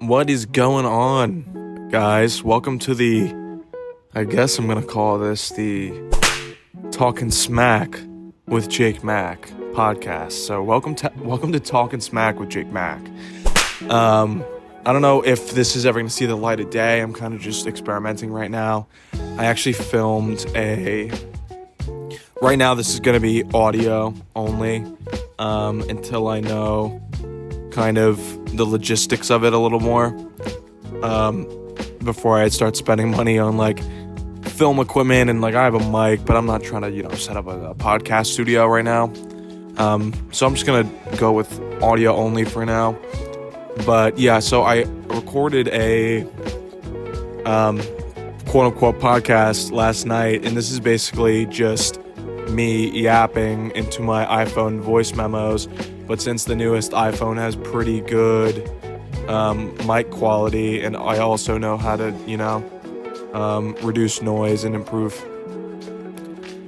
What is going on, guys? Welcome to I guess I'm gonna call this the Talkin' Smack with Jake Mack podcast. So welcome to Talkin' Smack with Jake Mack. I don't know if this is ever gonna see the light of day. I'm kind of just experimenting right now. I actually filmed right now this is gonna be audio only, until I know kind of the logistics of it a little more, before I start spending money on like film equipment and like I have a mic, but I'm not trying to set up a podcast studio right now. So I'm just gonna go with audio only for now. But yeah, so I recorded a quote unquote podcast last night, and this is basically just me yapping into my iPhone voice memos. But since the newest iPhone has pretty good mic quality, and I also know how to, reduce noise and improve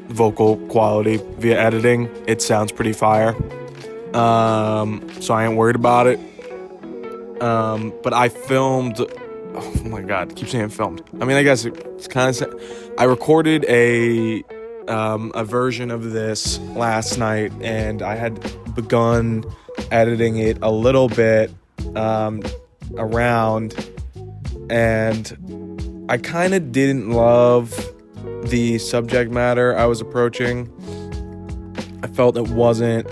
vocal quality via editing, it sounds pretty fire. So I ain't worried about it. But I filmed, oh my God, I keep saying filmed. I mean, I guess it's kind of, I recorded a version of this last night, and I had begun editing it a little bit around, and I kind of didn't love the subject matter I was approaching. I felt it wasn't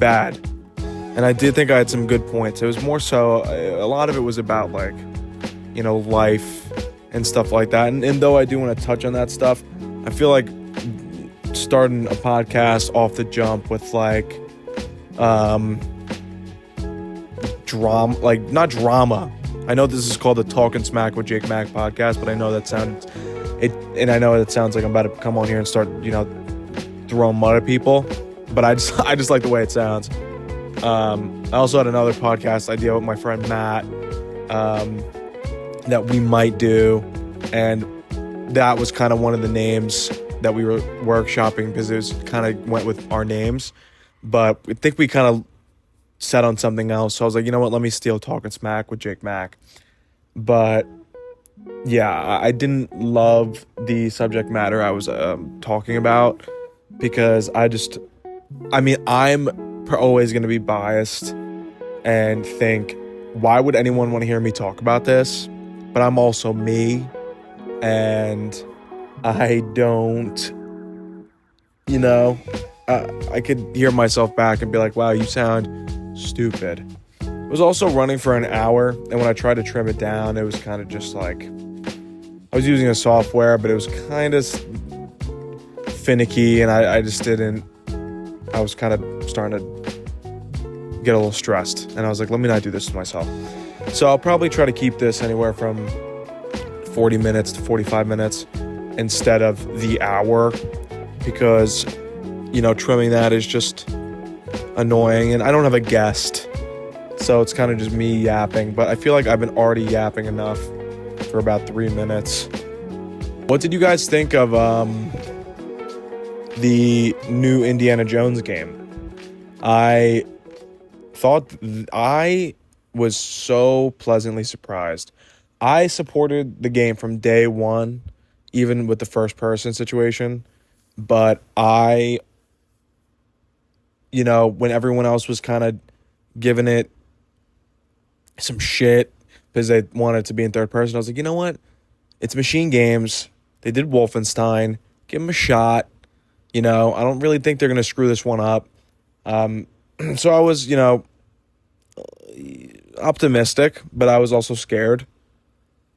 bad, and I did think I had some good points. It was more so, a lot of it was about like, life and stuff like that. And though I do want to touch on that stuff, I feel like starting a podcast off the jump with like drama, like not drama. I know this is called the Talkin' Smack with Jake Mack podcast, but I know that sounds like I'm about to come on here and start, throwing mud at people. But I just like the way it sounds. I also had another podcast idea with my friend Matt that we might do, and that was kind of one of the names that we were workshopping because it was kind of went with our names, but I think we kind of set on something else. So I was like, you know what, let me steal Talkin' Smack with Jake Mack. But yeah, I didn't love the subject matter I was talking about, because I'm always going to be biased and think, why would anyone want to hear me talk about this? But I'm also me, and I don't, I could hear myself back and be like, wow, you sound stupid. It was also running for an hour, and when I tried to trim it down, it was kind of just like, I was using a software, but it was kind of finicky, and I just didn't, I was kind of starting to get a little stressed, and I was like, let me not do this to myself. So I'll probably try to keep this anywhere from 40 minutes to 45 minutes instead of the hour, because, trimming that is just annoying, and I don't have a guest, so it's kind of just me yapping. But I feel like I've been already yapping enough for about 3 minutes. What did you guys think of the new Indiana Jones game? I thought I was so pleasantly surprised. I supported the game from day one, even with the first person situation, but when everyone else was kind of giving it some shit because they wanted it to be in third person, I was like, you know what? It's Machine Games. They did Wolfenstein. Give them a shot. I don't really think they're going to screw this one up. So I was, optimistic, but I was also scared,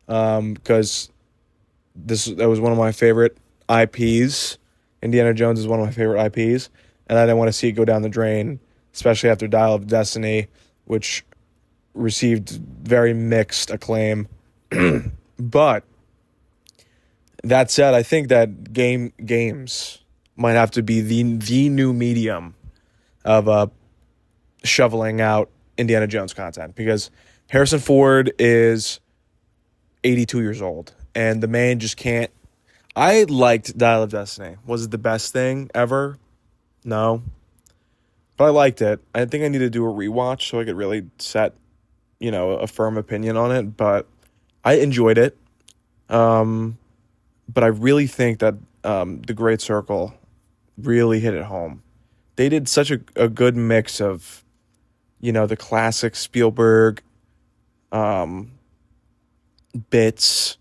because that was one of my favorite IPs. Indiana Jones is one of my favorite IPs, and I didn't want to see it go down the drain, especially after Dial of Destiny, which received very mixed acclaim. But that said, I think that games might have to be the new medium of shoveling out Indiana Jones content, because Harrison Ford is 82 years old, and the man just can't. I liked Dial of Destiny. Was it the best thing ever? No. but I liked it. I think I need to do a rewatch so I could really set, a firm opinion on it. But I enjoyed it. Um, but I really think that The Great Circle really hit it home. They did such a good mix of, the classic Spielberg um, bits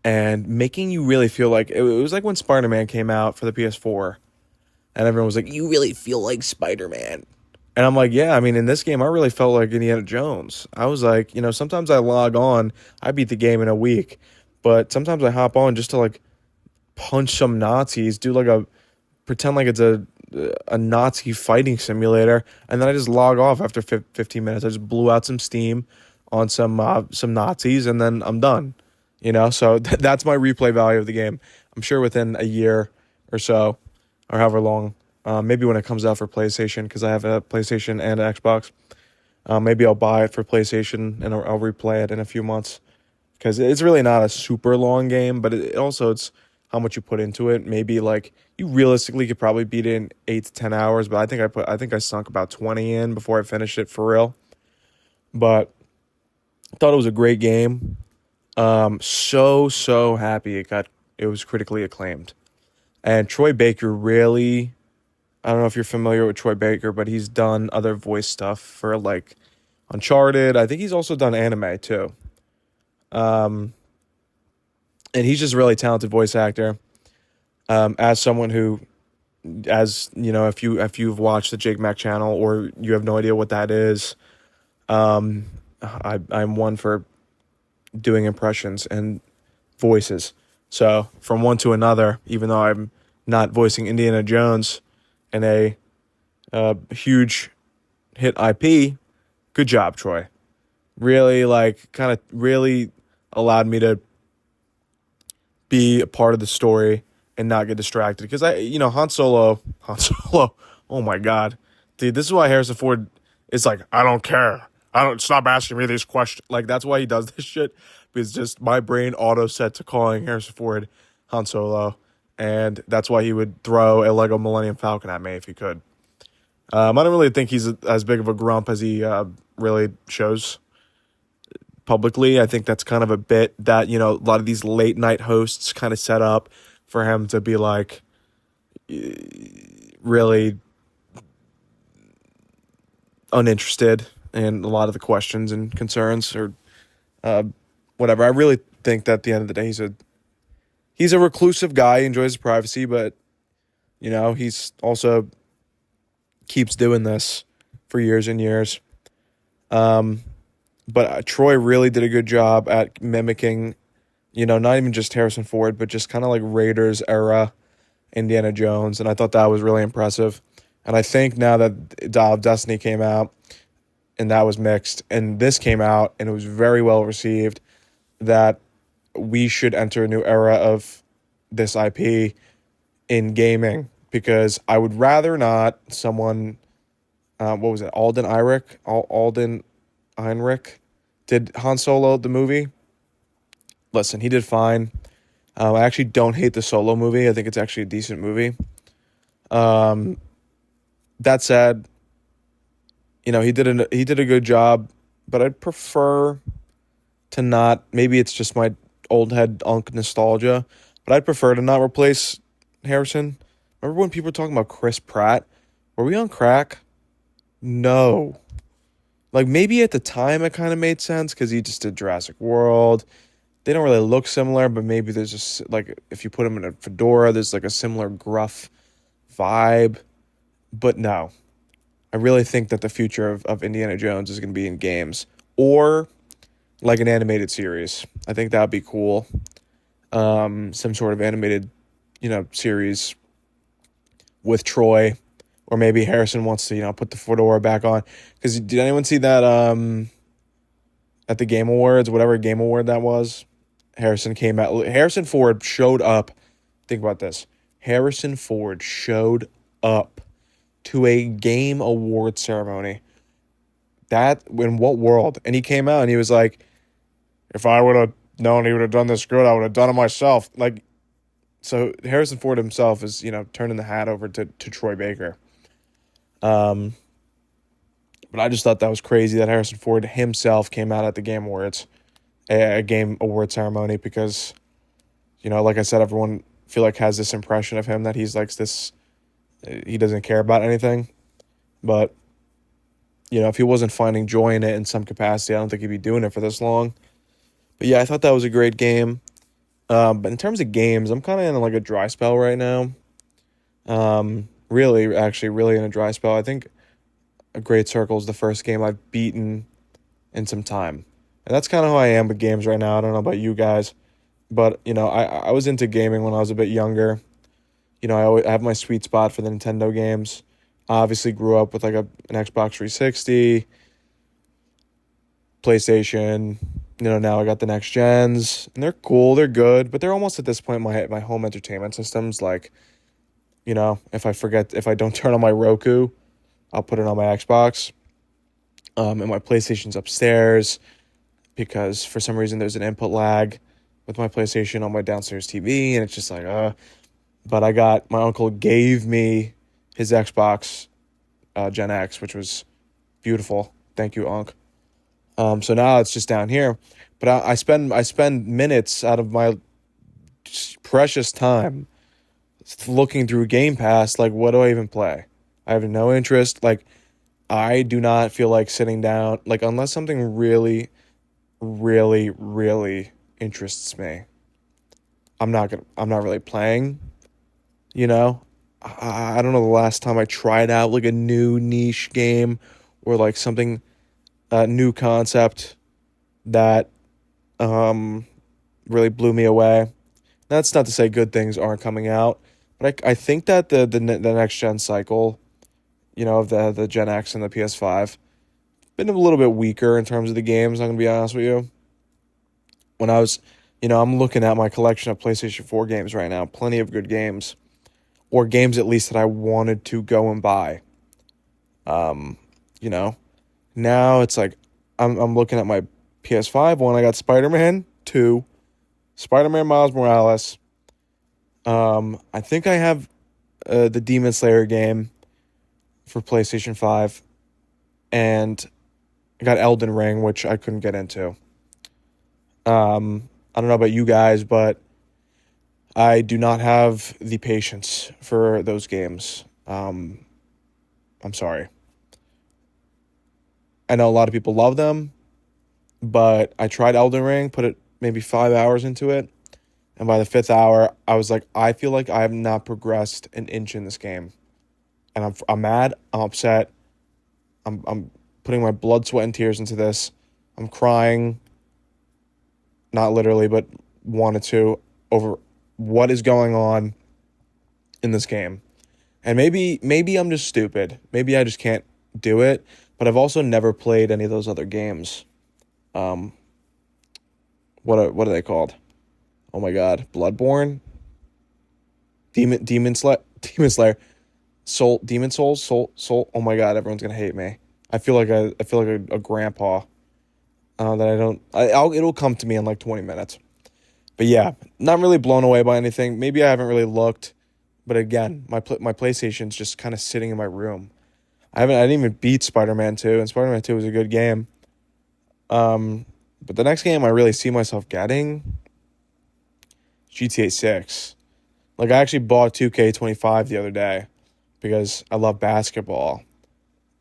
and making you really feel like it was like when Spider-Man came out for the PS4 and everyone was like, "You really feel like Spider-Man." And I'm like, "Yeah, I mean, in this game I really felt like Indiana Jones." I was like, sometimes I log on, I beat the game in a week, but sometimes I hop on just to like punch some Nazis, do like a pretend like it's a Nazi fighting simulator, and then I just log off after 15 minutes. I just blew out some steam on some Nazis, and then I'm done. So that's my replay value of the game. I'm sure within a year or so, or however long, maybe when it comes out for PlayStation, because I have a PlayStation and an Xbox. Maybe I'll buy it for PlayStation and I'll replay it in a few months because it's really not a super long game, but it's how much you put into it. Maybe like you realistically could probably beat it in 8 to 10 hours, but I think I sunk about 20 in before I finished it for real. But I thought it was a great game. So happy it was critically acclaimed. And Troy Baker really, I don't know if you're familiar with Troy Baker, but he's done other voice stuff for like Uncharted. I think he's also done anime too. Um, and he's just a really talented voice actor. As someone who, if you've watched the Jake Mack channel or you have no idea what that is, I'm one for doing impressions and voices. So from one to another, even though I'm not voicing Indiana Jones in a huge hit IP, good job, Troy. Really, like, kind of really allowed me to be a part of the story and not get distracted. Because Han Solo, oh my God. Dude, this is why Harrison Ford is like, I don't care. I don't stop asking me these questions. Like, that's why he does this shit. Because just my brain auto set to calling Harrison Ford Han Solo. And that's why he would throw a Lego Millennium Falcon at me if he could. I don't really think he's as big of a grump as he really shows publicly. I think that's kind of a bit that, a lot of these late night hosts kind of set up for him to be like really uninterested in a lot of the questions and concerns or whatever. I really think that at the end of the day, he's a reclusive guy. He enjoys his privacy, but he's also keeps doing this for years and years. But Troy really did a good job at mimicking, not even just Harrison Ford, but just kind of like Raiders era Indiana Jones. And I thought that was really impressive. And I think now that Dial of Destiny came out and that was mixed, and this came out and it was very well received, that we should enter a new era of this IP in gaming, because I would rather not someone, what was it, Alden Ehrenreich did Han Solo, the movie. Listen, he did fine. I actually don't hate the Solo movie. I think it's actually a decent movie. That said, he did a good job, but I'd prefer to not. Maybe it's just my old head unk nostalgia, but I'd prefer to not replace Harrison. Remember when people were talking about Chris Pratt? Were we on crack? No. Like, maybe at the time it kind of made sense because he just did Jurassic World. They don't really look similar, but maybe there's just, like, if you put him in a fedora, there's, like, a similar gruff vibe. But no. I really think that the future of Indiana Jones is going to be in games. Or, like, an animated series. I think that would be cool. Some sort of animated, series with Troy. Or maybe Harrison wants to, put the fedora back on. Because did anyone see that at the Game Awards, whatever Game Award that was? Harrison Ford showed up. Think about this. Harrison Ford showed up to a Game Award ceremony. That, in what world? And he came out and he was like, if I would have known he would have done this good, I would have done it myself. Like, so Harrison Ford himself is, turning the hat over to Troy Baker. But I just thought that was crazy that Harrison Ford himself came out at the Game Awards, a Game Award ceremony, because, like I said, everyone feel like has this impression of him that he's like this, he doesn't care about anything. But, if he wasn't finding joy in it in some capacity, I don't think he'd be doing it for this long. But yeah, I thought that was a great game. But in terms of games, I'm kind of in like a dry spell right now. Really, actually, really in a dry spell. I think A Great Circle is the first game I've beaten in some time. And that's kind of how I am with games right now. I don't know about you guys. But, I was into gaming when I was a bit younger. I have my sweet spot for the Nintendo games. I obviously grew up with like an Xbox 360, PlayStation. Now I got the next gens, and they're cool, they're good, but they're almost at this point my home entertainment systems. Like, if I don't turn on my Roku, I'll put it on my Xbox. And my PlayStation's upstairs because for some reason there's an input lag with my PlayStation on my downstairs TV, and it's just like, But my uncle gave me his Xbox Gen X, which was beautiful. Thank you, Unc. So now it's just down here, but I spend minutes out of my precious time looking through Game Pass. Like, what do I even play? I have no interest. Like, I do not feel like sitting down, like, unless something really, really, really interests me. I'm not really playing. I don't know the last time I tried out like a new niche game or like something, new concept that really blew me away. That's not to say good things aren't coming out, but I think that the next gen cycle, of the Gen X and the PS5, been a little bit weaker in terms of the games. I'm gonna be honest with you. When I was, I'm looking at my collection of PlayStation 4 games right now. Plenty of good games, or games at least that I wanted to go and buy. You know, Now it's like I'm looking at my PS5 one. I got Spider-Man 2, Spider-Man Miles Morales. I think I have the Demon Slayer game for PlayStation 5, and I got Elden Ring, which I couldn't get into. I don't know about you guys, but I do not have the patience for those games. I'm sorry. I know a lot of people love them, but I tried Elden Ring, put it maybe 5 hours into it, and by the fifth hour, I was like, I feel like I have not progressed an inch in this game, and I'm mad, I'm upset, I'm putting my blood, sweat, and tears into this. I'm crying, not literally, but wanted to, over what is going on in this game. And maybe I'm just stupid. Maybe I just can't do it. But I've also never played any of those other games. What are they called? Oh my God, Bloodborne, Demon Slayer, Demon Souls, Soul. Oh my God, everyone's gonna hate me. I feel like a grandpa. That I don't. It'll come to me in like 20 minutes. But yeah, not really blown away by anything. Maybe I haven't really looked. But again, my PlayStation's just kind of sitting in my room. I didn't even beat Spider-Man 2, and Spider-Man 2 was a good game. But the next game I really see myself getting, GTA 6. Like, I actually bought 2K25 the other day because I love basketball.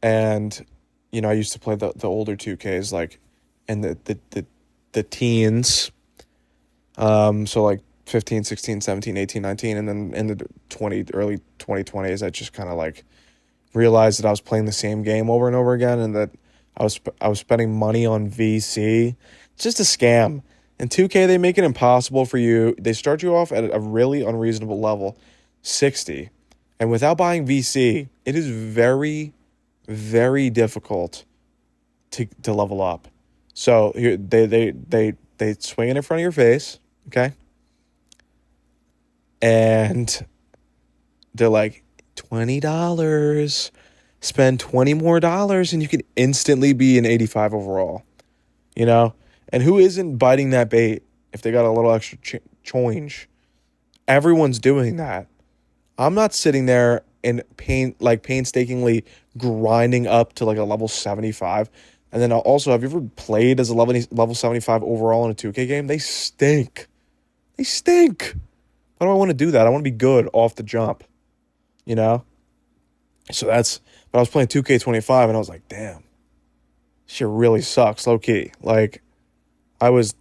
And, I used to play the older 2Ks, like, in the teens. So, like, 15, 16, 17, 18, 19, and then in the early 2020s, I just kind of, like, realized that I was playing the same game over and over again, and that I was spending money on VC. It's just a scam. In 2K, they make it impossible for you. They start you off at a really unreasonable level, 60. And without buying VC, it is very, very difficult to level up. So here they swing it in front of your face, okay? And they're like, $20. Spend $20 more, and you can instantly be an 85 overall. And who isn't biting that bait if they got a little extra change? Everyone's doing that. I'm not sitting there and painstakingly grinding up to like a level 75. And then also, have you ever played as a level 75 overall in a 2K game? They stink. They stink. Why do I want to do that? I want to be good off the jump, you know? But I was playing 2K25 and I was like, damn, shit really sucks, low key. Like, I was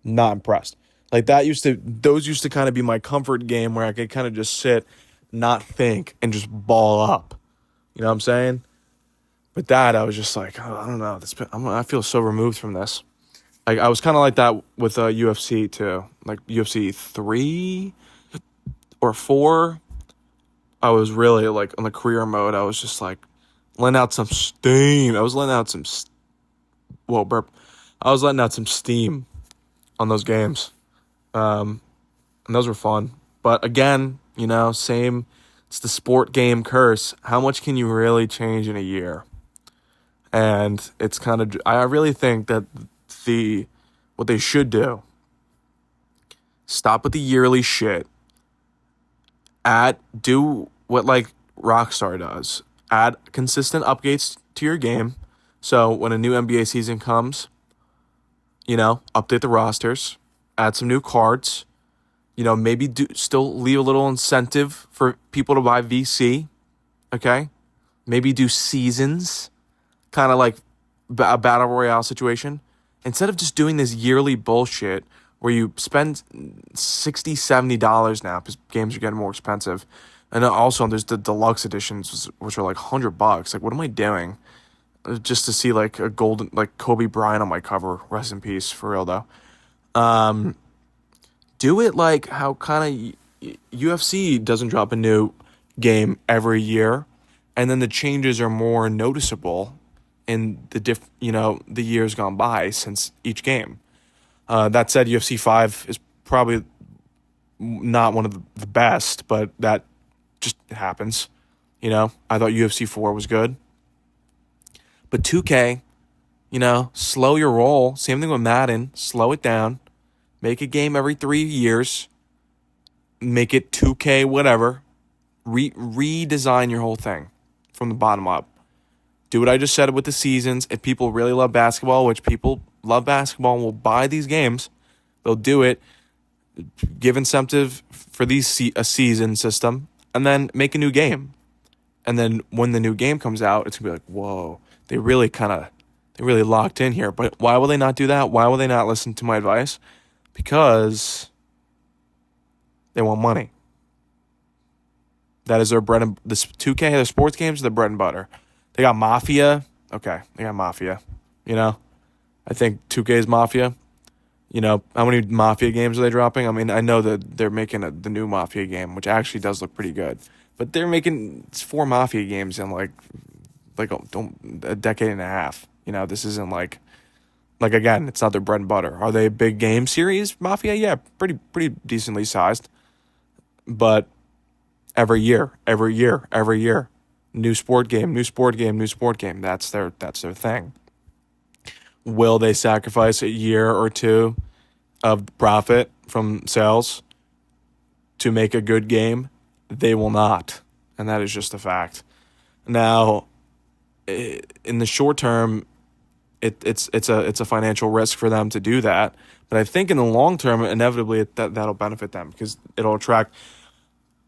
not impressed. Like, those used to kind of be my comfort game where I could kind of just sit, not think, and just ball up. You know what I'm saying? But that, I was just like, oh, I don't know. I feel so removed from this. Like, I was kind of like that with UFC too. Like UFC 3 or 4, I was really like on the career mode. I was just like letting out some steam. I was letting out some, whoa, burp. I was letting out some steam on those games. And those were fun. But again, same, it's the sport game curse. How much can you really change in a year? And it's kind of, I really think that what they should do, stop with the yearly shit. Do what like Rockstar does. Add consistent updates to your game. So when a new NBA season comes, update the rosters, add some new cards, maybe still leave a little incentive for people to buy VC, okay? Maybe do seasons, kind of like a battle royale situation. Instead of just doing this yearly bullshit where you spend $60, $70 now because games are getting more expensive. And also there's the deluxe editions, which are like $100. Like, what am I doing? Just to see like a golden, like Kobe Bryant on my cover. Rest in peace, for real though. Do it like how kind of UFC doesn't drop a new game every year, and then the changes are more noticeable in the years gone by since each game. That said, UFC 5 is probably not one of the best, but that just happens. I thought UFC 4 was good. But 2K, slow your roll. Same thing with Madden. Slow it down. Make a game every 3 years. Make it 2K whatever. Redesign your whole thing from the bottom up. Do what I just said with the seasons. If people really love basketball, which people love basketball and will buy these games, they'll do it. Give incentive for a season system, and then make a new game. And then when the new game comes out, it's going to be like, whoa, they really locked in here. But why will they not do that? Why will they not listen to my advice? Because they want money. That is their bread and this 2K, their sports games are the bread and butter. They got Mafia. Okay, they got Mafia. I think 2K is Mafia. How many Mafia games are they dropping? I mean, I know that they're making the new Mafia game, which actually does look pretty good. But they're making 4 Mafia games in like a decade and a half. This isn't like again, it's not their bread and butter. Are they a big game series, Mafia? Yeah, pretty decently sized. But every year, new sport game. That's their thing. Will they sacrifice a year or two of profit from sales to make a good game? They will not, and that is just a fact. Now, in the short term, it's a financial risk for them to do that, but I think in the long term, inevitably that'll benefit them because it'll attract.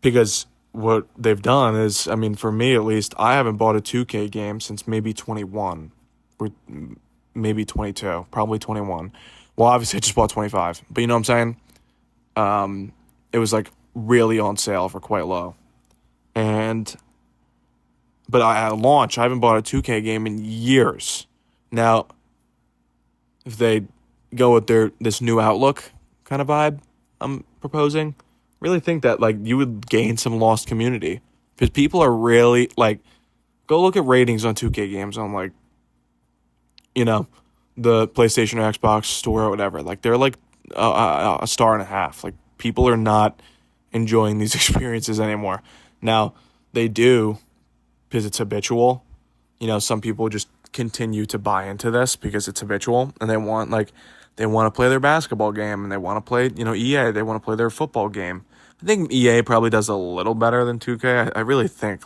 Because what they've done is, I mean, for me at least, I haven't bought a 2K game since maybe 21, or maybe 22, probably 21. Well, obviously I just bought 25, but you know what I'm saying? It was like really on sale for quite low. But at launch, I haven't bought a 2K game in years. Now, if they go with this new outlook kind of vibe I'm proposing, really think that like you would gain some lost community because people are really like, go look at ratings on 2K games on like, the PlayStation or Xbox store or whatever. Like they're like a star and a half. Like people are not enjoying these experiences anymore. Now they do because it's habitual. Some people just continue to buy into this because it's habitual and they want to play their basketball game and they want to play, EA, they want to play their football game. I think EA probably does a little better than 2K. I really think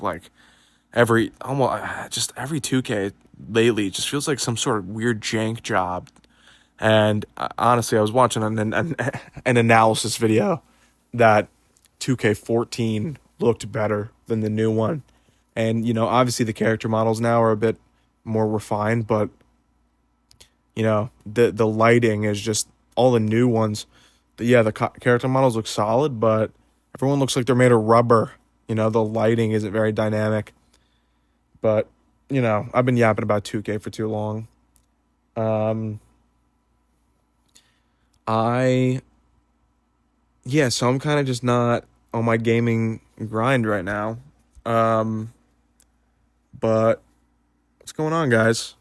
every almost just every 2K lately just feels like some sort of weird jank job. And honestly, I was watching an analysis video that 2K14 looked better than the new one. And, obviously the character models now are a bit more refined, but, the lighting is just all the new ones. The character models look solid, but everyone looks like they're made of rubber. The lighting isn't very dynamic. But, I've been yapping about 2K for too long. I Yeah, so I'm kind of just not on my gaming grind right now. Um, but what's going on, guys?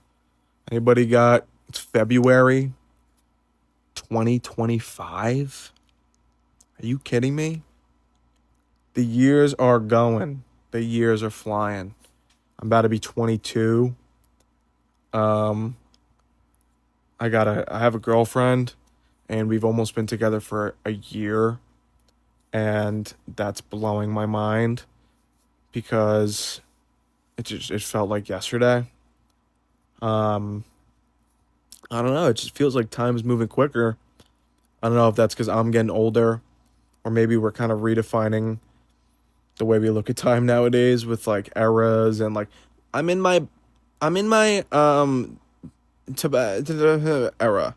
Anybody got It's February 2025? Are you kidding me? The years are going. The years are flying. I'm about to be 22. Um, I have a girlfriend, and we've almost been together for a year, and that's blowing my mind because it felt like yesterday. Um, I don't know. It just feels like time is moving quicker. I don't know if that's because I'm getting older, or maybe we're kind of redefining the way we look at time nowadays with like eras and like I'm in my I'm in my era,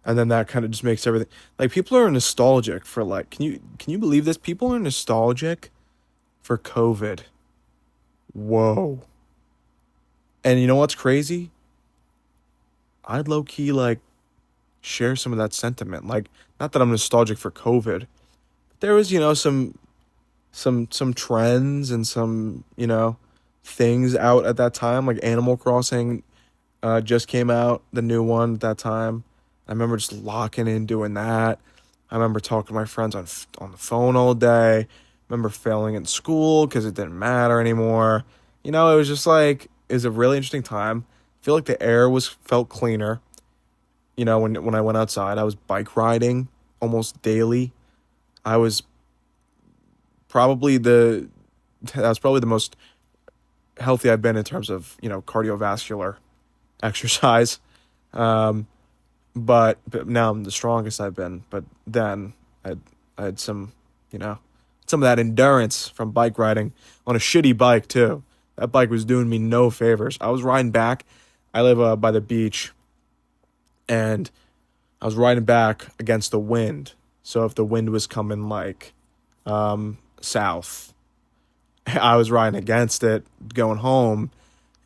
and then that kind of just makes everything like people are nostalgic for like can you believe this? People are nostalgic for COVID. Whoa. And you know what's crazy? I'd low key like share some of that sentiment. Like, not that I'm nostalgic for COVID, but there was, some trends and some, things out at that time. Like Animal Crossing just came out, the new one at that time. I remember just locking in doing that. I remember talking to my friends on the phone all day. I remember failing in school because it didn't matter anymore. It was just like it was a really interesting time. I feel like the air was felt cleaner. When I went outside, I was bike riding almost daily. I was probably the that was probably the most healthy I've been in terms of, cardiovascular exercise. Um, but now I'm the strongest I've been. But then I had some of that endurance from bike riding on a shitty bike too. That bike was doing me no favors. I was riding back. I live by the beach, and I was riding back against the wind. So if the wind was coming like south, I was riding against it going home,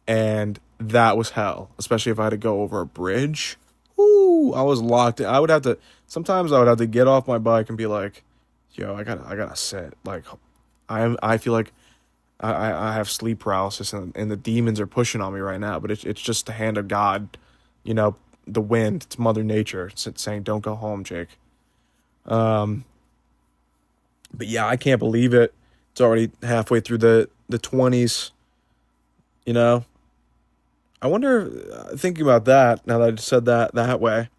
and that was hell. Especially if I had to go over a bridge. Ooh, I was locked in. Sometimes I would have to get off my bike and be like, "Yo, I gotta sit." Like, I feel like I have sleep paralysis, and the demons are pushing on me right now. But it's just the hand of God, you know, the wind. It's Mother Nature. It's saying, "Don't go home, Jake." Um, but yeah, I can't believe it. It's already halfway through the 20s. You know, I wonder. Thinking about that now that I just said that way, I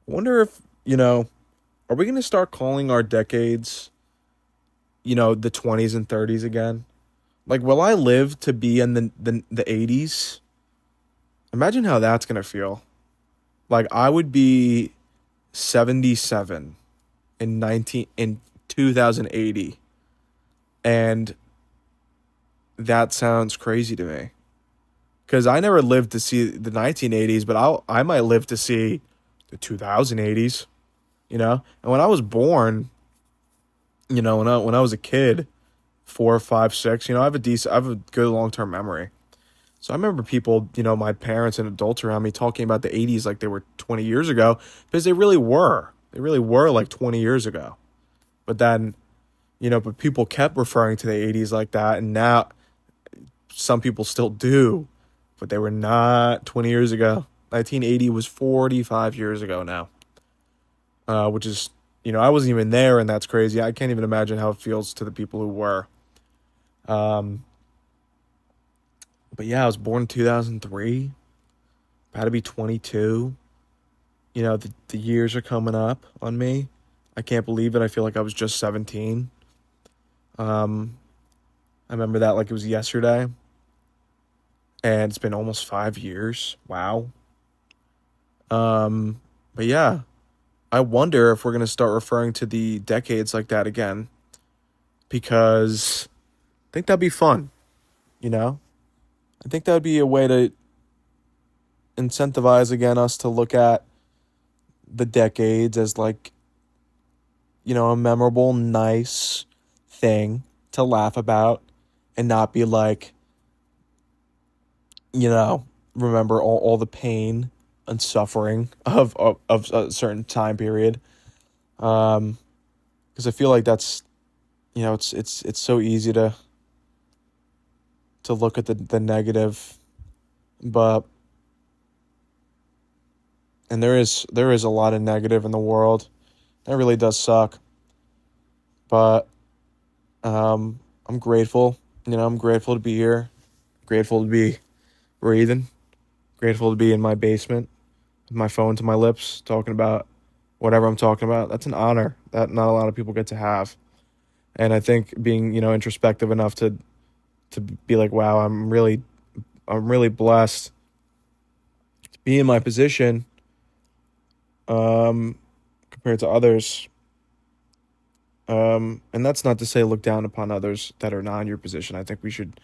wonder if are we gonna start calling our decades, the 20s and 30s again? Like, will I live to be in the 80s? Imagine how that's gonna feel. Like, I would be 77 in 2080, and that sounds crazy to me because I never lived to see the 1980s, but I might live to see the 2080s. And when I was born, when I was a kid, 4, 5, 6, I have a good long term memory. So I remember people, my parents and adults around me talking about the 80s like they were 20 years ago because they really were. They really were like 20 years ago. But then, but people kept referring to the 80s like that. And now some people still do, but they were not 20 years ago. 1980 was 45 years ago now, which is, I wasn't even there, and that's crazy. I can't even imagine how it feels to the people who were. Um, but yeah, I was born in 2003. About to be 22. The years are coming up on me. I can't believe it. I feel like I was just 17. I remember that like it was yesterday. and it's been almost 5 years. Wow. Um, but yeah, I wonder if we're gonna start referring to the decades like that again, because I think that'd be fun. You know, I think that'd be a way to incentivize again us to look at the decades as like, a memorable, nice thing to laugh about, and not be like, you know, remember all the pain and suffering of a certain time period. Because I feel like that's, it's so easy to look at the negative, but and there is a lot of negative in the world. That really does suck. But I'm grateful. I'm grateful to be here. Grateful to be breathing. Grateful to be in my basement with my phone to my lips talking about whatever I'm talking about. That's an honor that not a lot of people get to have. And I think being, introspective enough to be like, wow, I'm really blessed to be in my position compared to others. And that's not to say look down upon others that are not in your position. I think we should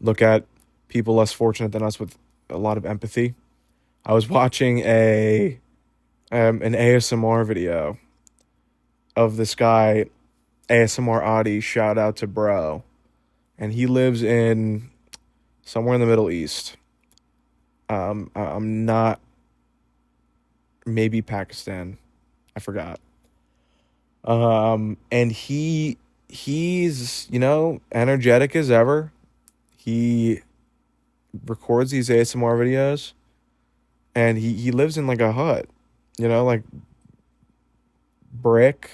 look at people less fortunate than us with a lot of empathy. I was watching an ASMR video of this guy, ASMR Adi, shout out to bro. And he lives in somewhere in the Middle East. I'm not, maybe Pakistan. I forgot. And he's, energetic as ever. He records these ASMR videos, and he lives in like a hut, like brick,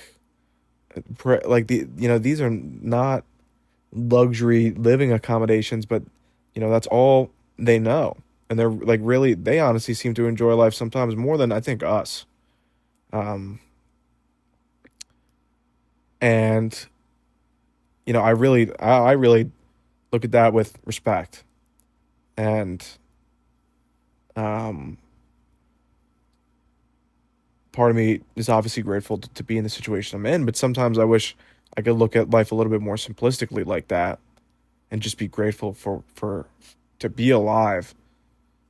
like these are not luxury living accommodations, but that's all they know. And they're like really, they honestly seem to enjoy life sometimes more than I think us. Um, and I really look at that with respect. And um, part of me is obviously grateful to be in the situation I'm in, but sometimes I wish I could look at life a little bit more simplistically like that, and just be grateful for to be alive,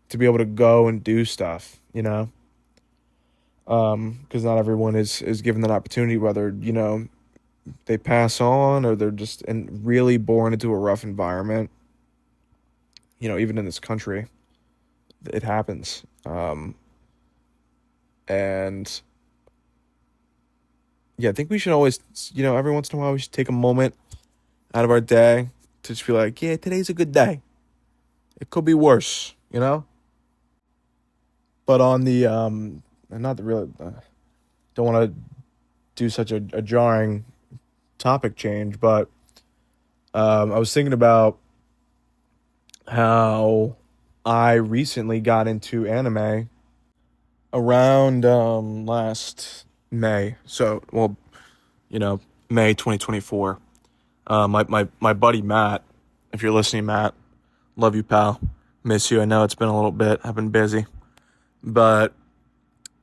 to be able to go and do stuff, because not everyone is given that opportunity, whether they pass on or they're just really born into a rough environment. Even in this country, it happens. And yeah, I think we should always, every once in a while, we should take a moment out of our day to just be like, yeah, today's a good day. It could be worse. But on the and not the real, don't want to do such a jarring topic change, but I was thinking about how I recently got into anime around last May. So, well, May 2024. My buddy Matt, if you're listening, Matt, love you, pal. Miss you. I know it's been a little bit. I've been busy, but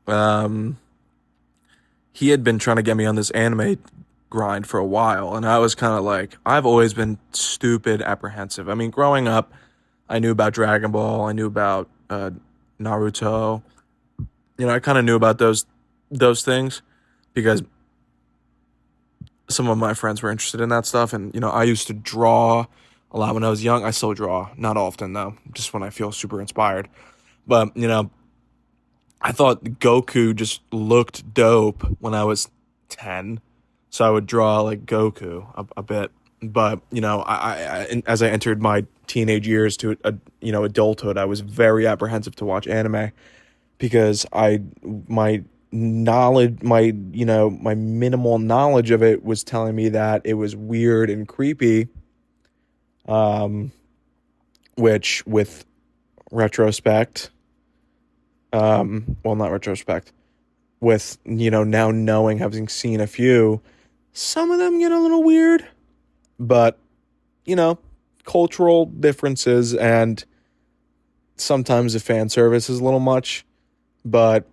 um, he had been trying to get me on this anime grind for a while, and I was kind of like, I've always been stupid apprehensive. I mean, growing up, I knew about Dragon Ball, I knew about Naruto. I kind of knew about those things because some of my friends were interested in that stuff, and I used to draw a lot when I was young. I still draw, not often though, just when I feel super inspired. But I thought Goku just looked dope when I was 10, so I would draw like Goku a bit. But as I entered my teenage years to adulthood, I was very apprehensive to watch anime because my knowledge, my minimal knowledge of it was telling me that it was weird and creepy. Um, which with retrospect, well, not retrospect, with now knowing, having seen a few, some of them get a little weird, but you know cultural differences and sometimes the fan service is a little much, but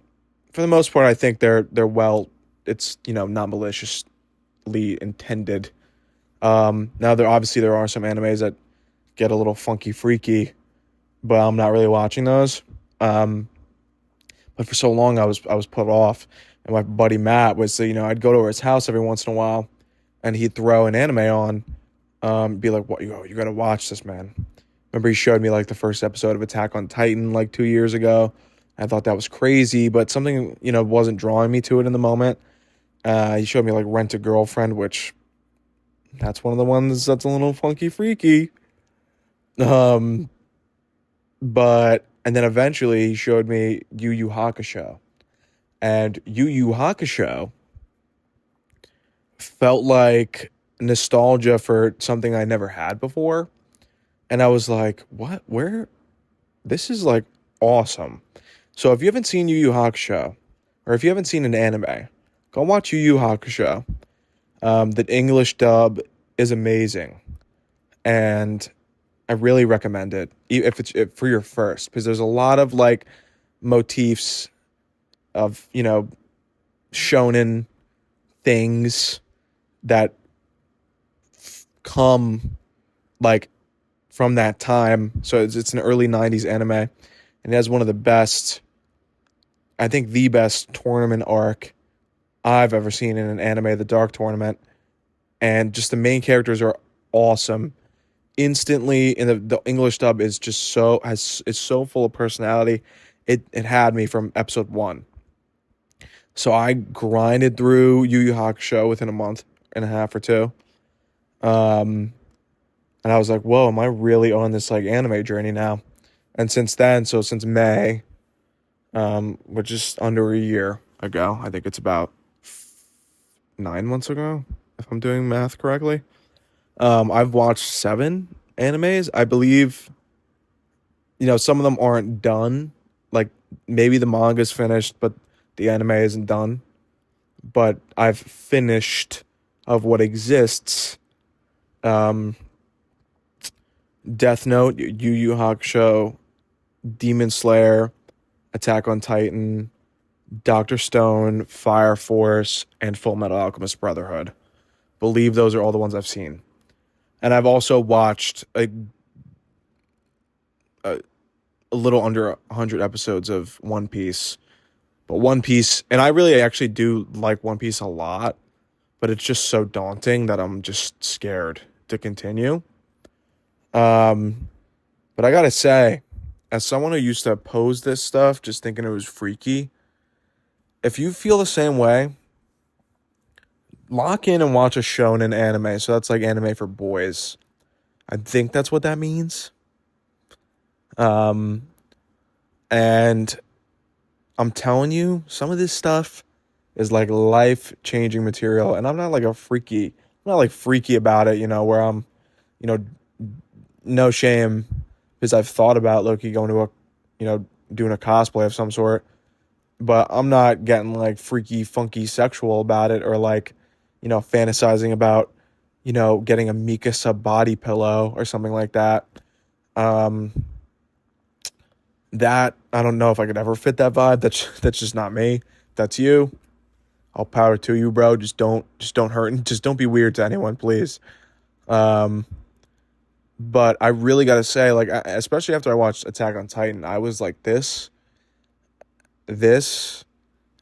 for the most part, I think they're well. It's not maliciously intended. Now there are some animes that get a little funky freaky, but I'm not really watching those. Um, but for so long, I was put off, and my buddy Matt was I'd go to his house every once in a while, and he'd throw an anime on, be like, "What you gotta watch this, man." Remember he showed me like the first episode of Attack on Titan like 2 years ago. I thought that was crazy, but something wasn't drawing me to it in the moment. He showed me like Rent a Girlfriend, which that's one of the ones that's a little funky freaky. Um, but and then eventually he showed me Yu Yu Hakusho, and Yu Yu Hakusho felt like nostalgia for something I never had before, and I was like, "What? Where? This is like awesome." So if you haven't seen Yu Yu Hakusho, or if you haven't seen an anime, go watch Yu Yu Hakusho. The English dub is amazing, and I really recommend it if for your first, because there's a lot of like motifs of shonen things that come like from that time. So it's an early '90s anime, and it has one of the best, I think the best tournament arc I've ever seen in an anime, the Dark Tournament, and just the main characters are awesome. Instantly, in the English dub is just it's so full of personality. It had me from episode one. So I grinded through Yu Yu Hakusho within a month and a half or two. Um, and I was like, whoa, am I really on this like anime journey now? And since then, so since May, which is under a year ago, I think it's about 9 months ago, if I'm doing math correctly. I've watched 7 animes. I believe, some of them aren't done. Like maybe the manga's finished, but the anime isn't done. But I've finished of what exists. Um, Death Note, Yu Yu Hakusho, Demon Slayer, Attack on Titan, Doctor Stone, Fire Force, and Full Metal Alchemist Brotherhood. Believe those are all the ones I've seen. And I've also watched a little under 100 episodes of One Piece. But One Piece, and I really actually do like One Piece a lot, but it's just so daunting that I'm just scared to continue. Um, but I gotta say, as someone who used to oppose this stuff, just thinking it was freaky, if you feel the same way, lock in and watch a shonen anime. So that's like anime for boys. I think that's what that means. Um, and I'm telling you, some of this stuff is like life changing material. And I'm not like freaky about it, where I'm, you know, no shame, because I've thought about Loki going to doing a cosplay of some sort, but I'm not getting like freaky, funky sexual about it, or like, fantasizing about, getting a Mikasa body pillow or something like that. Um, that I don't know if I could ever fit that vibe. That's just not me. That's you. All power to you, bro. Just don't hurt, and just don't be weird to anyone, please. Um, but I really gotta say, like, especially after I watched Attack on Titan, I was like, this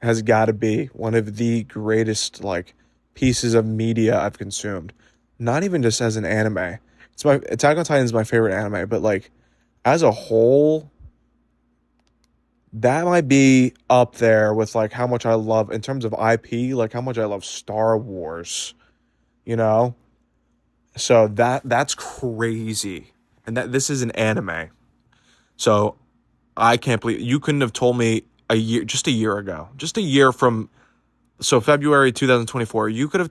has got to be one of the greatest like pieces of media I've consumed. Not even just as an anime. It's my Attack on Titan is my favorite anime, but like as a whole, that might be up there with like how much I love in terms of IP, like how much I love Star Wars, you know? So that's crazy. And that this is an anime. So I can't believe you couldn't have told me just a year ago. Just a year from February 2024, you couldn't have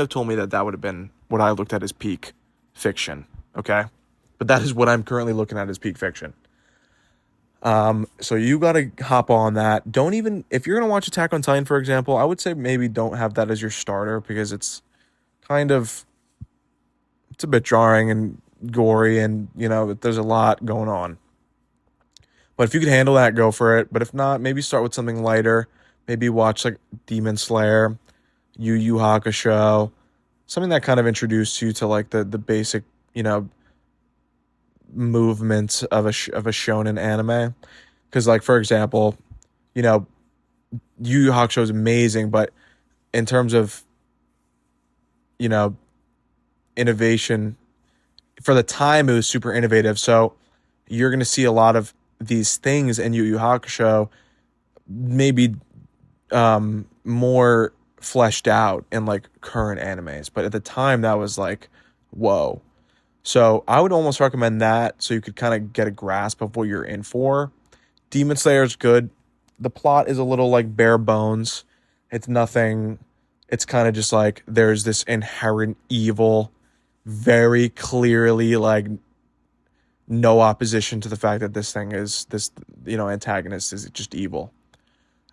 told me that would have been what I looked at as peak fiction, okay? But that is what I'm currently looking at as peak fiction. So you got to hop on that. Don't even, if you're going to watch Attack on Titan, for example, I would say maybe don't have that as your starter, because it's kind of, it's a bit jarring and gory, and, there's a lot going on. But if you could handle that, go for it. But if not, maybe start with something lighter. Maybe watch like Demon Slayer, Yu Yu Hakusho, something that kind of introduced you to like the basic, you know, movements of of a shonen anime. Because like for example, you know, Yu Yu Hakusho is amazing, but in terms of, you know, innovation for the time, it was super innovative. So you're gonna see a lot of these things in Yu Yu Hakusho, maybe more fleshed out in like current animes. But at the time, that was like, whoa. So I would almost recommend that so you could kind of get a grasp of what you're in for. Demon Slayer is good. The plot is a little like bare bones. It's nothing. It's kind of just like there's this inherent evil, very clearly like no opposition to the fact that this thing is this, you know, antagonist is just evil.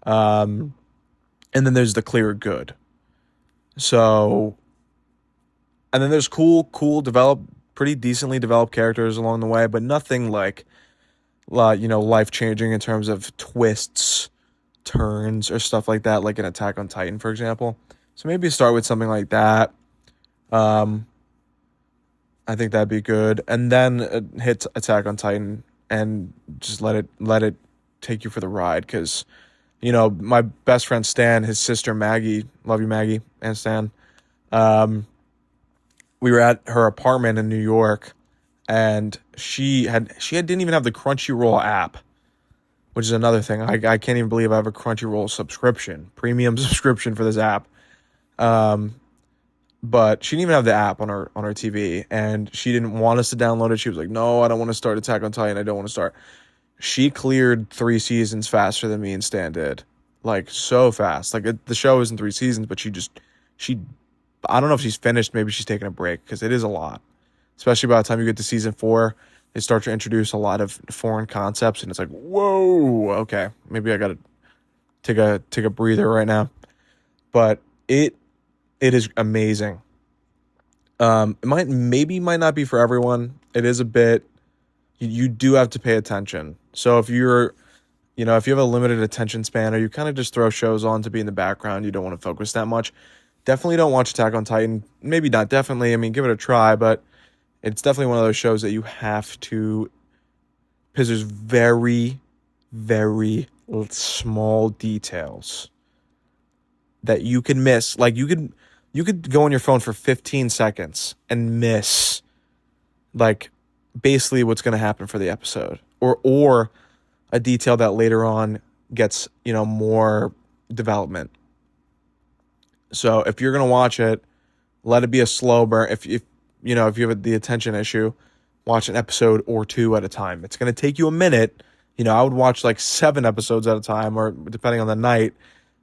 Um, and then there's the clear good. So, and then there's cool, developed, pretty decently developed characters along the way, but nothing like, you know, life changing in terms of twists, turns, or stuff like that, like an Attack on Titan, for example. So maybe start with something like that. Um, I think that'd be good, and then hit Attack on Titan and just let it take you for the ride. Because you know my best friend Stan, his sister Maggie, love you Maggie and Stan. We were at her apartment in New York, and didn't even have the Crunchyroll app, which is another thing. I can't even believe I have a Crunchyroll premium subscription for this app. But she didn't even have the app on her TV, and she didn't want us to download it. She was like, "No, I don't want to start Attack on Titan. I don't want to start." She cleared 3 seasons faster than me and Stan did, like so fast. Like the show isn't 3 seasons, but she I don't know if she's finished. Maybe she's taking a break because it is a lot, especially by the time you get to season 4. They start to introduce a lot of foreign concepts, and it's like, whoa, okay, maybe I gotta take a breather right now. But it is amazing. It might not be for everyone. It is a bit. You do have to pay attention. So if you're, you know, if you have a limited attention span, or you kind of just throw shows on to be in the background, you don't want to focus that much. Definitely don't watch Attack on Titan. Maybe not. Definitely. I mean, give it a try, but it's definitely one of those shows that you have to, because there's very, very small details that you can miss. Like you could go on your phone for 15 seconds and miss like basically what's going to happen for the episode, or a detail that later on gets, you know, more development. So if you're going to watch it, let it be a slow burn. If you know, if you have the attention issue, watch an episode or 2 at a time. It's going to take you a minute. You know, I would watch like 7 episodes at a time, or depending on the night,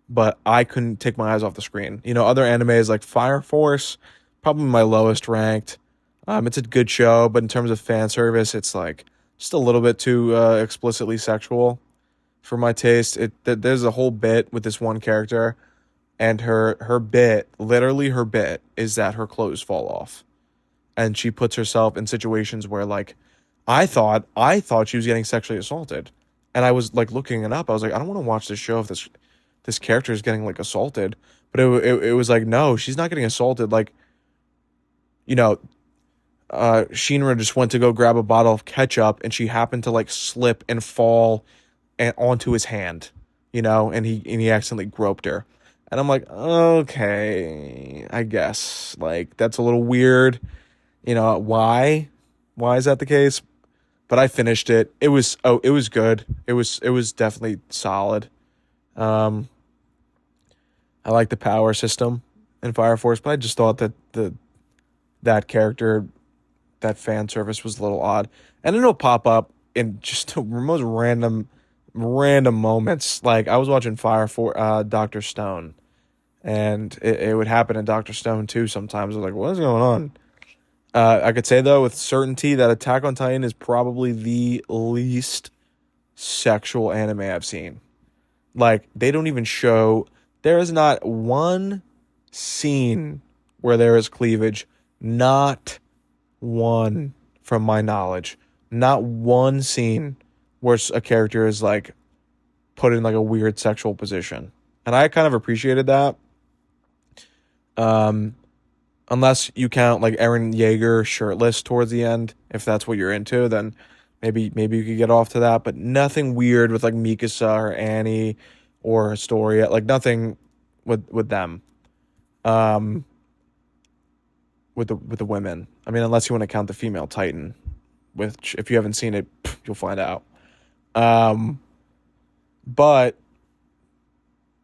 but I couldn't take my eyes off the screen. You know, other animes like Fire Force, probably my lowest ranked. It's a good show, but in terms of fan service, it's like just a little bit too explicitly sexual for my taste. There's a whole bit with this one character, and her bit, literally her bit, is that her clothes fall off, and she puts herself in situations where like I thought she was getting sexually assaulted, and I was like looking it up. I was like, I don't want to watch this show if this character is getting like assaulted, but it was like, no, she's not getting assaulted. Like, you know, Shinra just went to go grab a bottle of ketchup, and she happened to like slip and fall onto his hand, you know, and he accidentally groped her. And I'm like, okay, I guess like that's a little weird, you know, why is that the case? But I finished it. It was good. It was definitely solid. I like the power system in Fire Force, but I just thought that that character, that fan service was a little odd, and it'll pop up in just the most random moments. Like I was watching Fire for Dr. Stone, and it would happen in Dr. Stone too sometimes. I was like, what is going on? I could say though with certainty that Attack on Titan is probably the least sexual anime I've seen. Like they don't even show. There is not one scene where there is cleavage. Not one, from my knowledge. Not one scene where a character is like put in like a weird sexual position. And I kind of appreciated that. Um, Unless you count like Eren Yeager shirtless towards the end, if that's what you're into, then maybe you could get off to that. But nothing weird with like Mikasa or Annie or Astoria, like nothing with them. Um, with the women. I mean, unless you want to count the female Titan, which if you haven't seen it, you'll find out. Um, but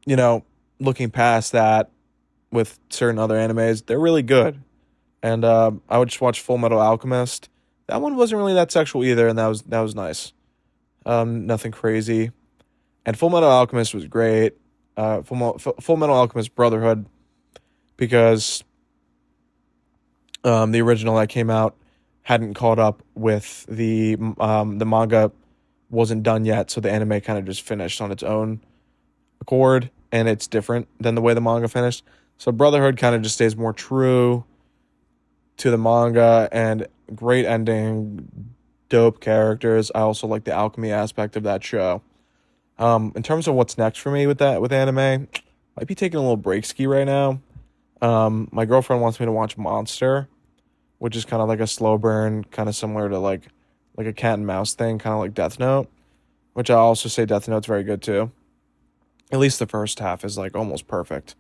you know, looking past that, with certain other animes, they're really good. And I would just watch Full Metal Alchemist. That one wasn't really that sexual either, and that was nice. Nothing crazy. And Full Metal Alchemist was great. Full Metal Alchemist Brotherhood, because the original that came out hadn't caught up with the manga wasn't done yet, so the anime kind of just finished on its own accord, and it's different than the way the manga finished. So Brotherhood kind of just stays more true to the manga, and great ending, dope characters. I also like the alchemy aspect of that show. In terms of what's next for me with anime, might be taking a little break ski right now. My girlfriend wants me to watch Monster, which is kind of like a slow burn, kind of similar to like a cat and mouse thing, kind of like Death Note, which I also say Death Note's very good too. At least the first half is like almost perfect.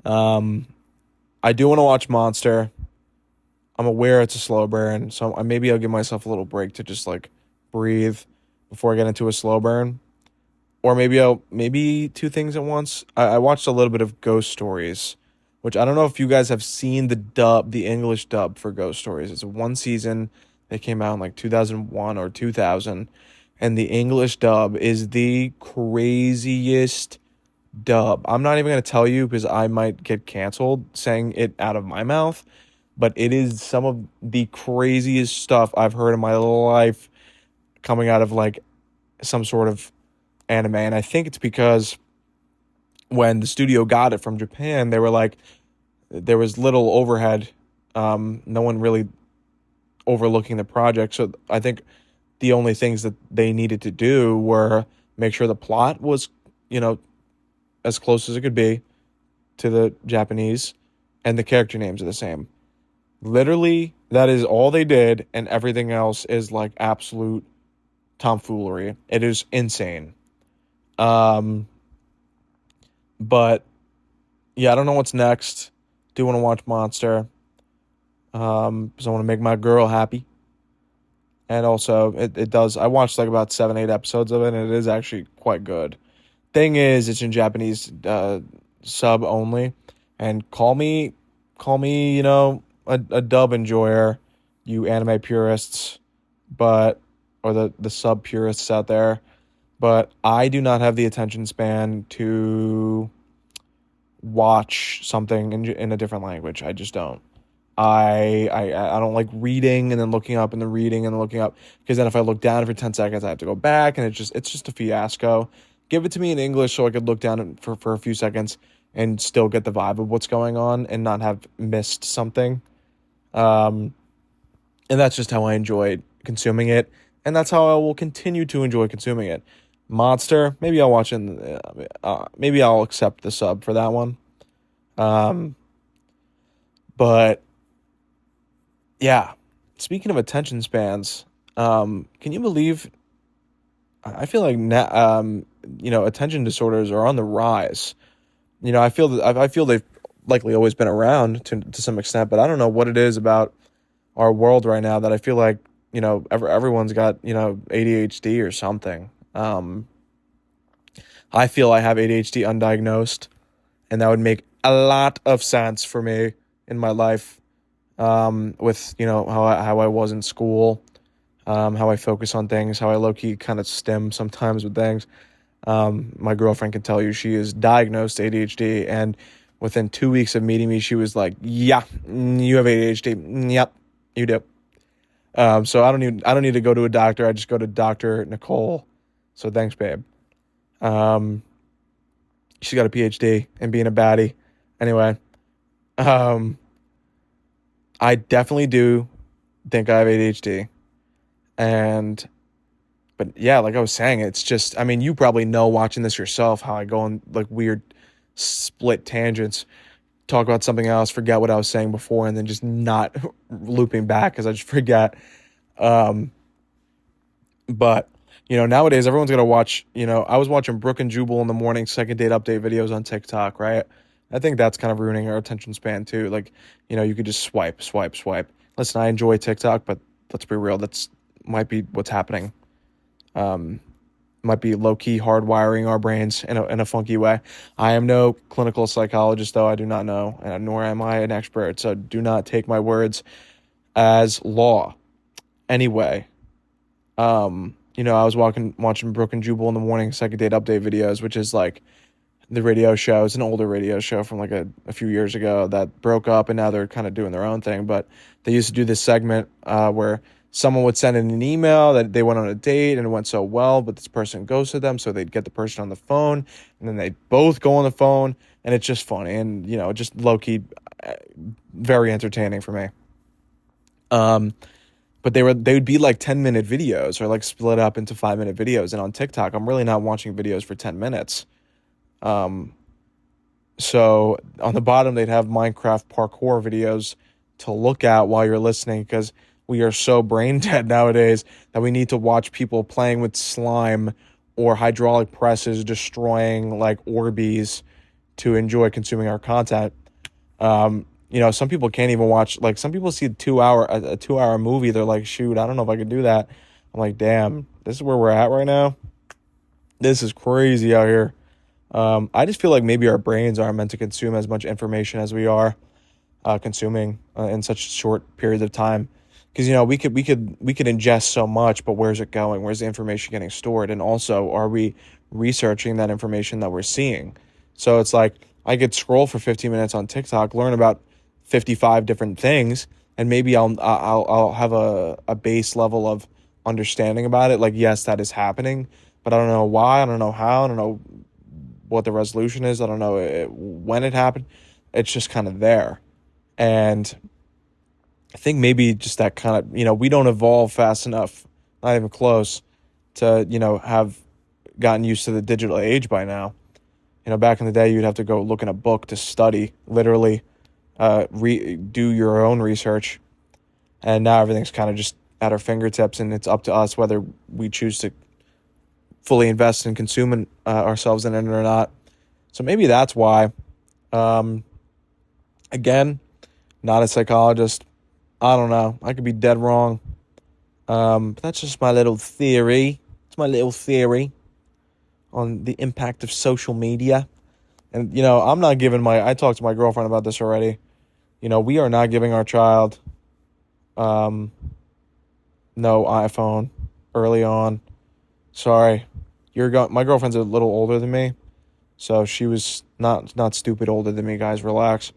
I do want to watch Monster. I'm aware it's a slow burn, so maybe I'll give myself a little break to just like breathe before I get into a slow burn. Or maybe two things at once. I watched a little bit of Ghost Stories, which I don't know if you guys have seen the English dub for Ghost Stories. It's a one season that came out in like 2001 or 2000, and the English dub is the craziest dub. I'm not even going to tell you because I might get canceled saying it out of my mouth, but it is some of the craziest stuff I've heard in my life coming out of like some sort of anime. And I think it's because when the studio got it from Japan, they were like, there was little overhead, no one really overlooking the project. So I think the only things that they needed to do were make sure the plot was, as close as it could be to the Japanese, and the character names are the same. Literally, that is all they did, and everything else is like absolute tomfoolery. It is insane. But yeah, I don't know what's next. Do want to watch Monster. Because I want to make my girl happy. And also, it does. I watched like about 7, 8 episodes of it, and it is actually quite good. Thing is, it's in Japanese sub only. And call me, a dub enjoyer, you anime purists, or the sub purists out there. But I do not have the attention span to watch something in a different language. I just don't. I don't like reading and then looking up and then reading and then looking up, because then if I look down for 10 seconds, I have to go back, and it's just a fiasco. Give it to me in English so I could look down for a few seconds and still get the vibe of what's going on and not have missed something. And that's just how I enjoyed consuming it, and that's how I will continue to enjoy consuming it. Monster, maybe I'll watch it. Maybe I'll accept the sub for that one. But yeah, speaking of attention spans, can you believe? I feel like attention disorders are on the rise. I feel that I feel they've likely always been around to some extent, but I don't know what it is about our world right now that I feel like everyone's got ADHD or something. I feel I have ADHD undiagnosed, and that would make a lot of sense for me in my life, with how I was in school, how I focus on things, how I low key kind of stim sometimes with things. My girlfriend can tell you she is diagnosed ADHD, and within 2 weeks of meeting me, she was like, "Yeah, you have ADHD. Yep, you do." So I don't need to go to a doctor. I just go to Dr. Nicole. So thanks, babe. She's got a PhD in being a baddie. Anyway, I definitely do think I have ADHD, and But yeah, like I was saying, it's just, I mean, you probably know watching this yourself how I go on like weird split tangents, talk about something else, forget what I was saying before, and then just not looping back because I just forget. Um, but nowadays everyone's gonna watch. I was watching Brooke and Jubal in the morning second date update videos on TikTok, right? I think that's kind of ruining our attention span too. Like, you could just swipe, swipe, swipe. Listen, I enjoy TikTok, but let's be real, that's might be what's happening. Um, might be low key hardwiring our brains in a funky way. I am no clinical psychologist, though. I do not know, and nor am I an expert. So do not take my words as law. Anyway, I was watching Brooke and Jubal in the morning second date update videos, which is like the radio show. It's an older radio show from like a few years ago that broke up, and now they're kind of doing their own thing. But they used to do this segment where someone would send in an email that they went on a date and it went so well, but this person ghosted them, so they'd get the person on the phone, and then they'd both go on the phone, and it's just funny and just low key, very entertaining for me. But they would be like 10-minute videos or like split up into 5-minute videos, and on TikTok, I'm really not watching videos for 10 minutes. So on the bottom, they'd have Minecraft parkour videos to look at while you're listening because we are so brain dead nowadays that we need to watch people playing with slime or hydraulic presses destroying like Orbeez to enjoy consuming our content. Some people can't even watch, like some people see a 2 hour movie. They're like, shoot, I don't know if I could do that. I'm like, damn, this is where we're at right now. This is crazy out here. I just feel like maybe our brains aren't meant to consume as much information as we are consuming in such short periods of time. Because we could ingest so much, but where's it going? Where's the information getting stored? And also, are we researching that information that we're seeing? So it's like I could scroll for 15 minutes on TikTok, learn about 55 different things, and maybe I'll have a base level of understanding about it. Like, yes, that is happening, but I don't know why. I don't know how. I don't know what the resolution is. I don't know when it happened. It's just kind of there. And I think maybe just that kind of, we don't evolve fast enough, not even close, to, have gotten used to the digital age by now. Back in the day, you'd have to go look in a book to study, literally do your own research. And now everything's kind of just at our fingertips, and it's up to us whether we choose to fully invest in consuming ourselves in it or not. So maybe that's why. Again, not a psychologist. I don't know. I could be dead wrong. But that's just my little theory. It's my little theory on the impact of social media. And, I'm not giving I talked to my girlfriend about this already. We are not giving our child no iPhone early on. Sorry. My girlfriend's a little older than me. So she was not stupid older than me, guys. Relax.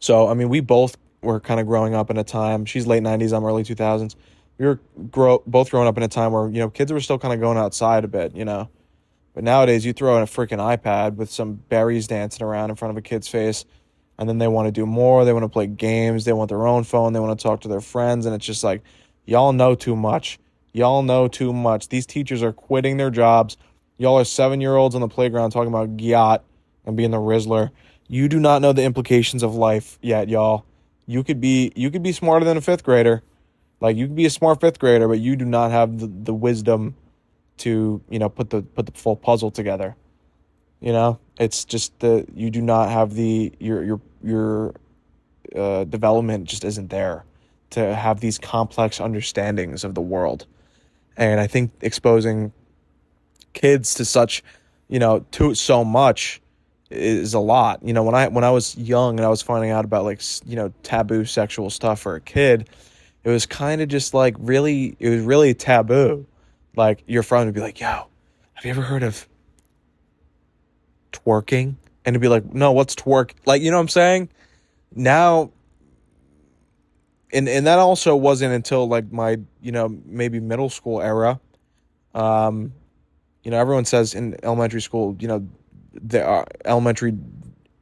So, I mean, we both were kind of growing up in a time. She's late 90s, I'm early 2000s. We were both growing up in a time where, kids were still kind of going outside a bit, But nowadays, you throw in a freaking iPad with some berries dancing around in front of a kid's face, and then they want to do more. They want to play games. They want their own phone. They want to talk to their friends. And it's just like, y'all know too much. Y'all know too much. These teachers are quitting their jobs. Y'all are 7-year-olds on the playground talking about Gyat and being the Rizzler. You do not know the implications of life yet, y'all. You could be smarter than a fifth grader. Like, you could be a smart fifth grader, but you do not have the wisdom to, put the full puzzle together. It's just you do not have your development just isn't there to have these complex understandings of the world. And I think exposing kids to such, to so much is a lot. When I was young and I was finding out about like, taboo sexual stuff for a kid, it was kind of just like it was really taboo. Like, your friend would be like, yo, have you ever heard of twerking? And it'd be like, no, what's twerk? Like, you know what I'm saying? Now, and that also wasn't until like my, maybe middle school era. Everyone says in elementary school, there are elementary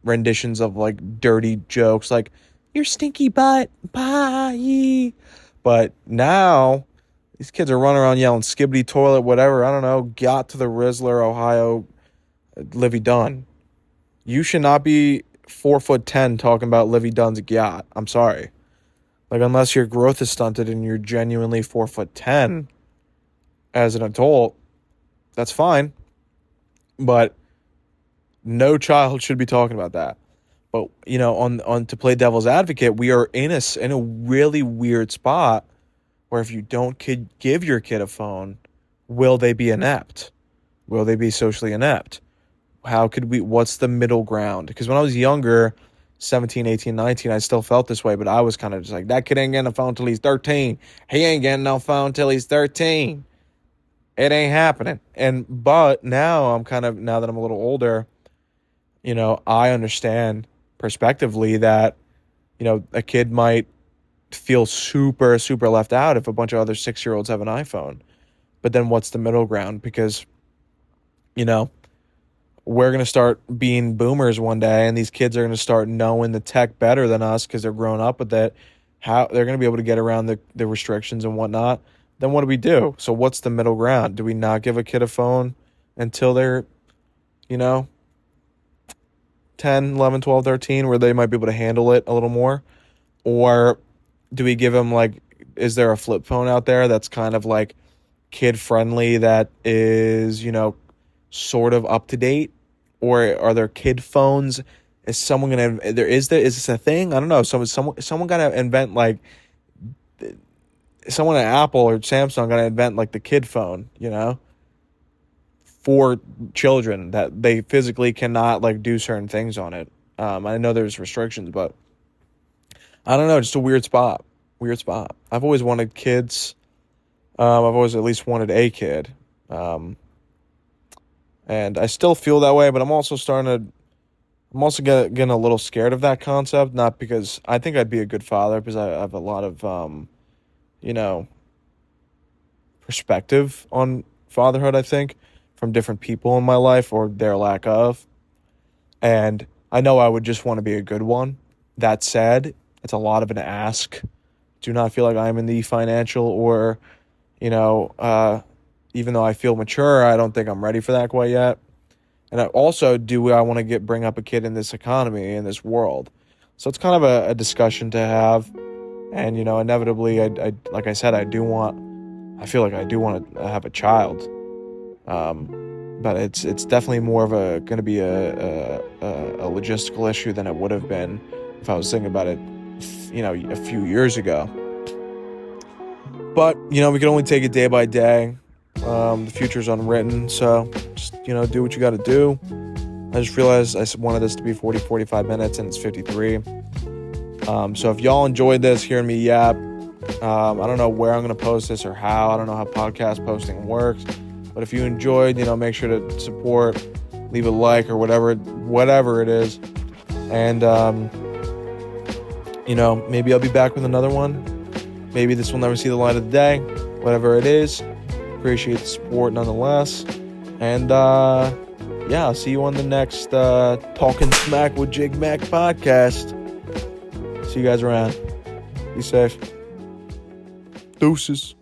renditions of like dirty jokes, like, your stinky butt, bye. But now These kids are running around yelling skibbity toilet, whatever. I don't know. Got to the Rizzler, Ohio, Livy Dunn. You should not be 4'10" talking about Livy Dunn's yacht. I'm sorry. Like, unless your growth is stunted and you're genuinely 4'10" as an adult, that's fine. But no child should be talking about that. But, you know, on to play devil's advocate, we are in a really weird spot where if you don't give your kid a phone, will they be inept? Will they be socially inept? What's the middle ground? Because when I was younger, 17, 18, 19, I still felt this way, but I was kind of just like, that kid ain't getting a phone till he's 13. He ain't getting no phone till he's 13. It ain't happening. But now now that I'm a little older, you know, I understand prospectively that, you know, a kid might feel super, super left out if a bunch of other 6-year-olds have an iPhone. But then what's the middle ground? Because, you know, we're going to start being boomers one day, and these kids are going to start knowing the tech better than us because they're growing up with it. How they're going to be able to get around the restrictions and whatnot. Then what do we do? So what's the middle ground? Do we not give a kid a phone until they're, you know, 10, 11, 12, 13, where they might be able to handle it a little more? Or do we give them, like, is there a flip phone out there that's kind of like kid friendly that is, you know, sort of up to date? Or are there kid phones? Is someone gonna is this a thing? I don't know. Someone gotta invent, like, someone at Apple or Samsung gotta invent, like, the kid phone, you know, for children that they physically cannot, like, do certain things on it. I know there's restrictions, but I don't know, just a weird spot. I've always wanted kids. I've always at least wanted a kid. And I still feel that way, but I'm also getting a little scared of that concept. Not because I think I'd be a good father, because I have a lot of, you know, perspective on fatherhood, I think, from different people in my life or their lack of. And I know I would just want to be a good one. That said, it's a lot of an ask. Do not feel like I'm in the financial or, you know, even though I feel mature, I don't think I'm ready for that quite yet. And I want to bring up a kid in this economy, in this world? So it's kind of a discussion to have. And, you know, inevitably, I like I said, I feel like I do want to have a child. But it's definitely more of going to be a logistical issue than it would have been if I was thinking about it, you know, a few years ago. But, you know, we can only take it day by day. The future's unwritten, so just, you know, do what you got to do. I just realized I wanted this to be 45 minutes, and it's 53. So if y'all enjoyed this, hearing me yap, I don't know where I'm going to post this or how. I don't know how podcast posting works. But if you enjoyed, you know, make sure to support, leave a like or whatever it is. And, you know, maybe I'll be back with another one. Maybe this will never see the light of the day. Whatever it is. Appreciate the support nonetheless. And, yeah, I'll see you on the next Talkin' Smack with Jig Mac podcast. See you guys around. Be safe. Deuces.